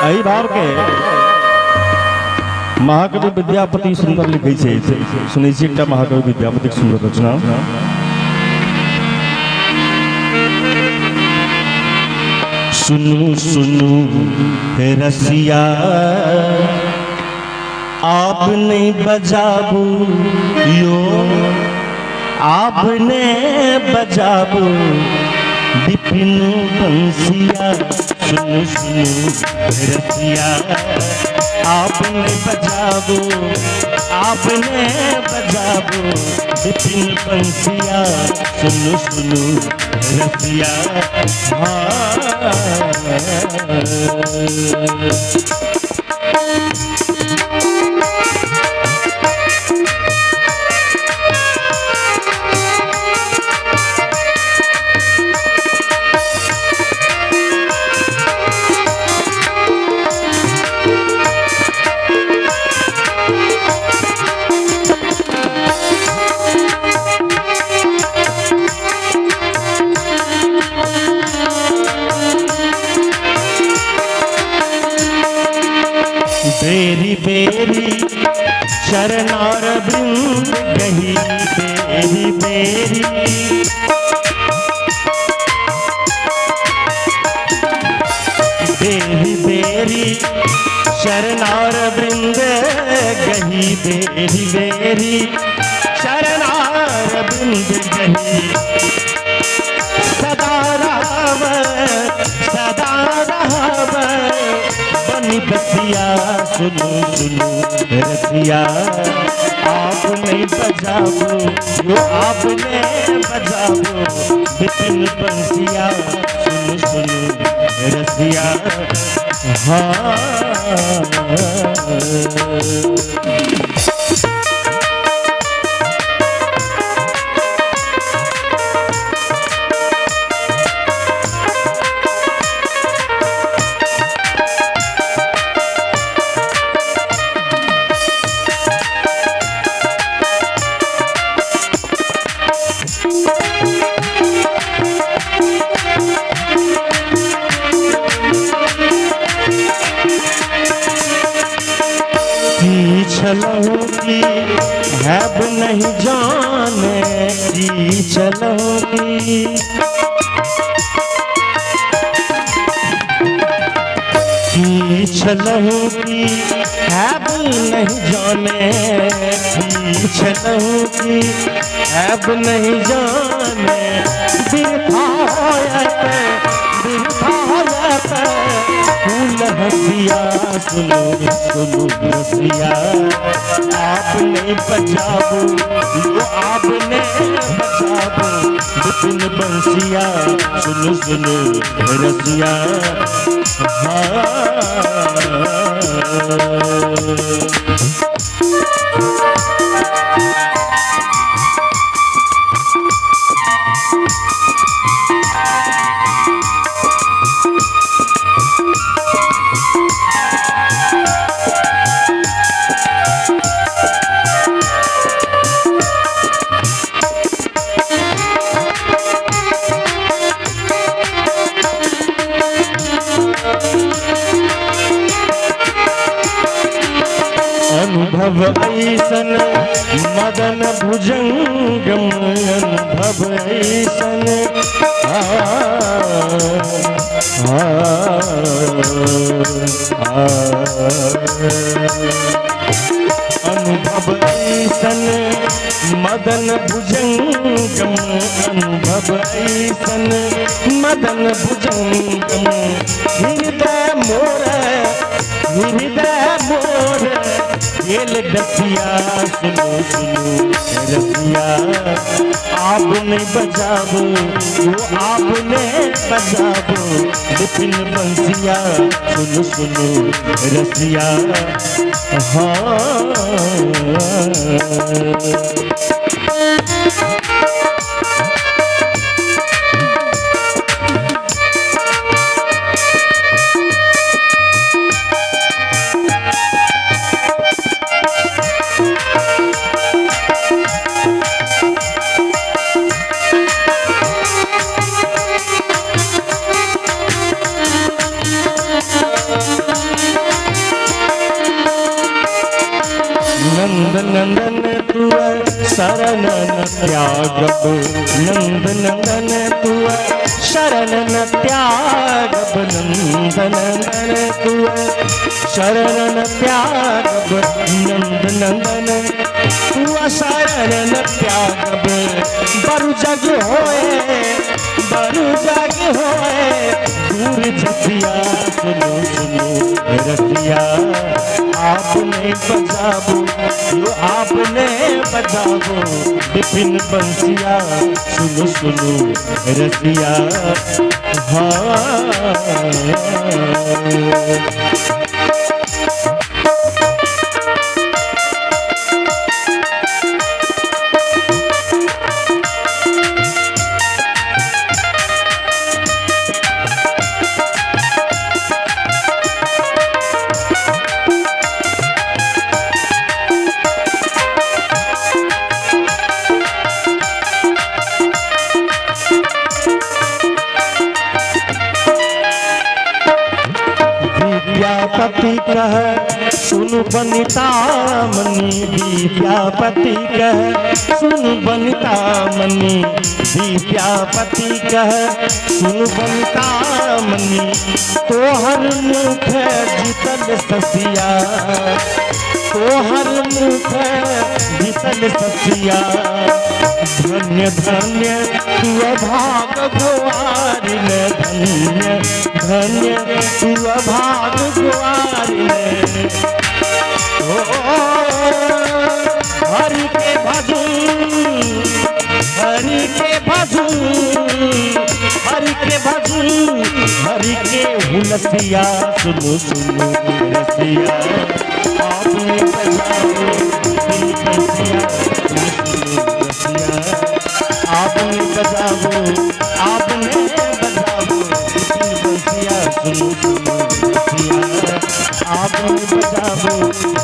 एहि बार के महाकवि विद्यापति सुंदर लिखै छै। सुनै छी एकटा महाकवि विद्यापति सुंदर रचना। सुनु सुनु हे रसिया आपने बजाबू यो, आपने बजाबू विपिन बंसिया। सुनु सुनु रसिया आपने बजाबू, आपने बजाबू विपिन बंसिया। सुनु सुनु रसिया बेरी बेरी शरणार बिंद गही। बेरी बेरी बेरी बेरी शरणार वृंद गही। बेरी बेरी शरणार वृंद गही। सदा राम सदा राम बनी बसिया। सुनो सुनो रसिया आपने बजाबो यो, आपने बजाबो विपिन बंसिया। सुनो सुनो रसिया चलो की हैब नहीं जाने की। चलो की चलो की हैब नहीं जाने की। चलो की हैब नहीं जाने। फूल हसिया सुनो सुनो रसिया आपने बजाबो यो, आपने बजाबो विपिन बंसिया। सुनो सुनो रसिया अनुभव ऐसन मदन भुजंगम। अनुभव ऐसन अनुभव ऐसन मदन भुजंगम। अनुभव ऐसन मदन भुजंगम। हृदय मोर हृदय मोर खेल डसिया। सुनो सुनो रसिया आपने बजाबो वो, आपने बजाबो विपिन बंसिया। सुनो सुनो रसिया त्यागब नंद नंदन तुअ शरण न त्यागब नंद नंदन तुअ शरण न त्यागब नंद नंदन तुअ शरण न त्यागब बरु जग होए दूर जसिया सुनो सुनो रसिया आपने बजाबो यो आपने बजाबो विपिन बंसिया सुनो सुनो रसिया विद्यापति कह सुन बनिता मनी विद्यापति कह सुन बनिता मनी विद्यापति कह सुन बनिता मनी तोहर मुख जीतल ससिया तोहर मुख जीतल ससिया धन्य धन्य तू भाग गुआरी ने धन्य धन्य तू भाग गुआरी ने हरि के भजन हरि के भजन हरि के भजन हरि के हुलसिया सुनो सुनो रसिया आपने बजाओ दिल बंसिया आपने बजाओ आपने बजाओ दिल बंसिया सुनो सुनो रसिया आपने बजाओ